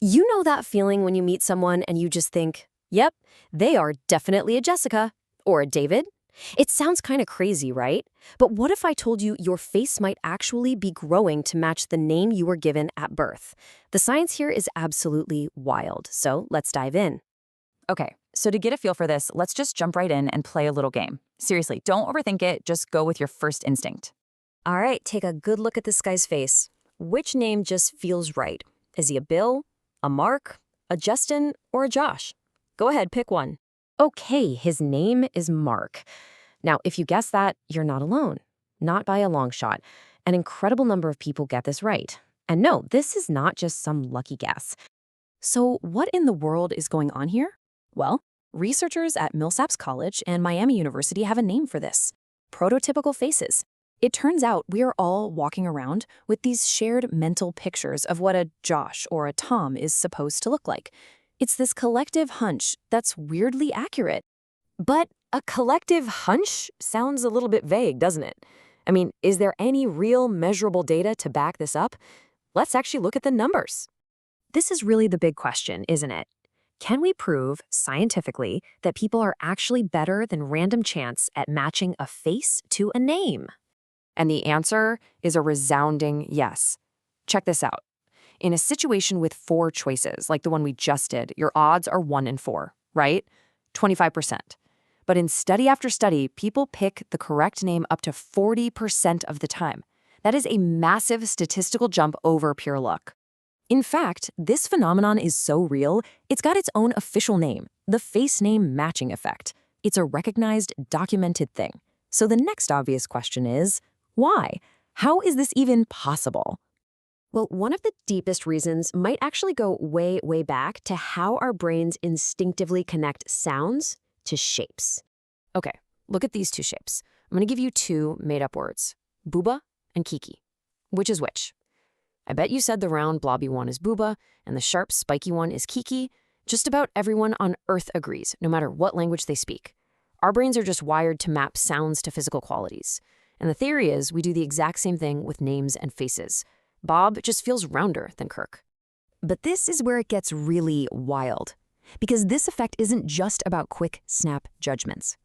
You know that feeling when you meet someone and you just think, yep, they are definitely a Jessica or a David? It sounds kind of crazy, right? But what if I told you your face might actually be growing to match the name you were given at birth? The science here is absolutely wild, so let's dive in. Okay, so to get a feel for this, let's just jump right in and play a little game. Seriously, don't overthink it, just go with your first instinct. All right, take a good look at this guy's face. Which name just feels right? Is he a Bill, a Mark, a Justin, or a Josh? Go ahead, pick one. Okay, his name is Mark. Now, if you guess that, you're not alone. Not by a long shot. An incredible number of people get this right. And no, this is not just some lucky guess. So what in the world is going on here? Well, researchers at Millsaps College and Miami University have a name for this: prototypical faces. It turns out we are all walking around with these shared mental pictures of what a Josh or a Tom is supposed to look like. It's this collective hunch that's weirdly accurate. But a collective hunch sounds a little bit vague, doesn't it? I mean, is there any real measurable data to back this up? Let's actually look at the numbers. This is really the big question, isn't it? Can we prove, scientifically, that people are actually better than random chance at matching a face to a name? And the answer is a resounding yes. Check this out. In a situation with 4 choices, like the one we just did, your odds are 1 in 4, right? 25%. But in study after study, people pick the correct name up to 40% of the time. That is a massive statistical jump over pure luck. In fact, this phenomenon is so real, it's got its own official name, the face name matching effect. It's a recognized, documented thing. So the next obvious question is, why? How is this even possible? Well, one of the deepest reasons might actually go way, way back to how our brains instinctively connect sounds to shapes. Okay, look at these 2 shapes. I'm going to give you 2 made-up words: Bouba and Kiki. Which is which? I bet you said the round, blobby one is Bouba and the sharp, spiky one is Kiki. Just about everyone on Earth agrees, no matter what language they speak. Our brains are just wired to map sounds to physical qualities. And the theory is we do the exact same thing with names and faces. Bob just feels rounder than Kirk. But this is where it gets really wild. Because this effect isn't just about quick, snap judgments.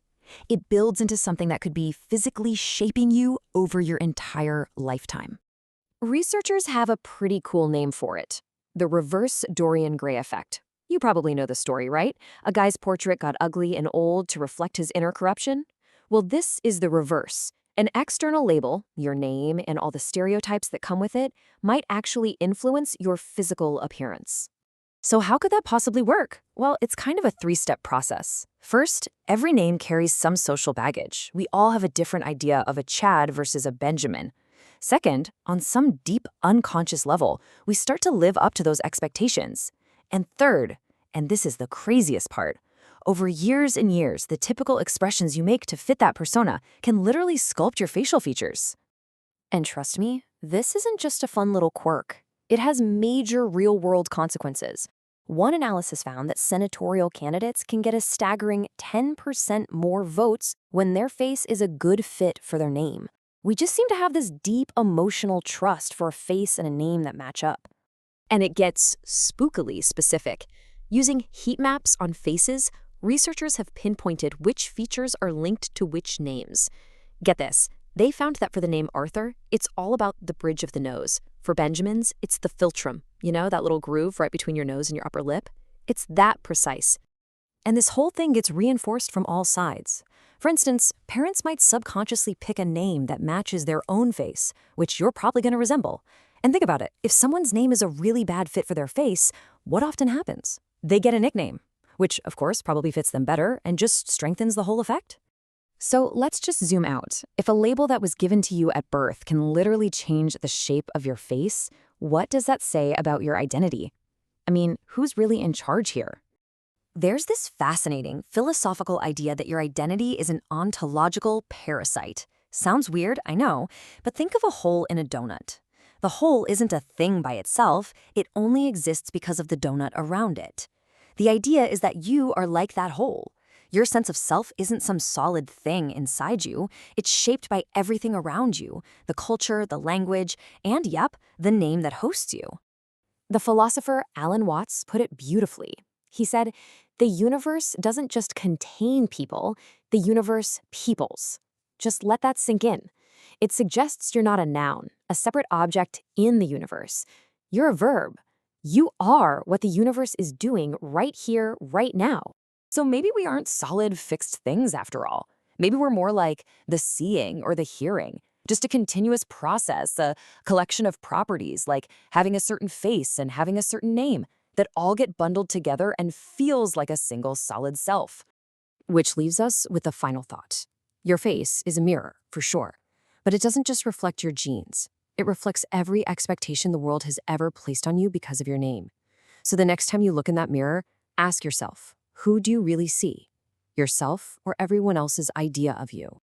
It builds into something that could be physically shaping you over your entire lifetime. Researchers have a pretty cool name for it: the reverse Dorian Gray effect. You probably know the story, right? A guy's portrait got ugly and old to reflect his inner corruption. Well, this is the reverse. An external label, your name and all the stereotypes that come with it, might actually influence your physical appearance. So how could that possibly work? Well, it's kind of a 3-step process. First, every name carries some social baggage. We all have a different idea of a Chad versus a Benjamin. Second, on some deep unconscious level, we start to live up to those expectations. And third, and this is the craziest part, over years and years, the typical expressions you make to fit that persona can literally sculpt your facial features. And trust me, this isn't just a fun little quirk. It has major real-world consequences. One analysis found that senatorial candidates can get a staggering 10% more votes when their face is a good fit for their name. We just seem to have this deep emotional trust for a face and a name that match up. And it gets spookily specific. Using heat maps on faces, researchers have pinpointed which features are linked to which names. Get this, they found that for the name Arthur, it's all about the bridge of the nose. For Benjamin's, it's the philtrum, you know, that little groove right between your nose and your upper lip. It's that precise. And this whole thing gets reinforced from all sides. For instance, parents might subconsciously pick a name that matches their own face, which you're probably going to resemble. And think about it, if someone's name is a really bad fit for their face, what often happens? They get a nickname, which of course probably fits them better and just strengthens the whole effect. So let's just zoom out. If a label that was given to you at birth can literally change the shape of your face, what does that say about your identity? I mean, who's really in charge here? There's this fascinating philosophical idea that your identity is an ontological parasite. Sounds weird, I know, but think of a hole in a donut. The hole isn't a thing by itself, it only exists because of the donut around it. The idea is that you are like that hole. Your sense of self isn't some solid thing inside you. It's shaped by everything around you, the culture, the language, and, yep, the name that hosts you. The philosopher Alan Watts put it beautifully. He said, "The universe doesn't just contain people, the universe peoples." Just let that sink in. It suggests you're not a noun, a separate object in the universe. You're a verb. You are what the universe is doing right here, right now. So maybe we aren't solid, fixed things after all. Maybe we're more like the seeing or the hearing, just a continuous process, a collection of properties like having a certain face and having a certain name that all get bundled together and feels like a single solid self. Which leaves us with the final thought. Your face is a mirror, for sure, but it doesn't just reflect your genes. It reflects every expectation the world has ever placed on you because of your name. So the next time you look in that mirror, ask yourself, who do you really see? Yourself or everyone else's idea of you?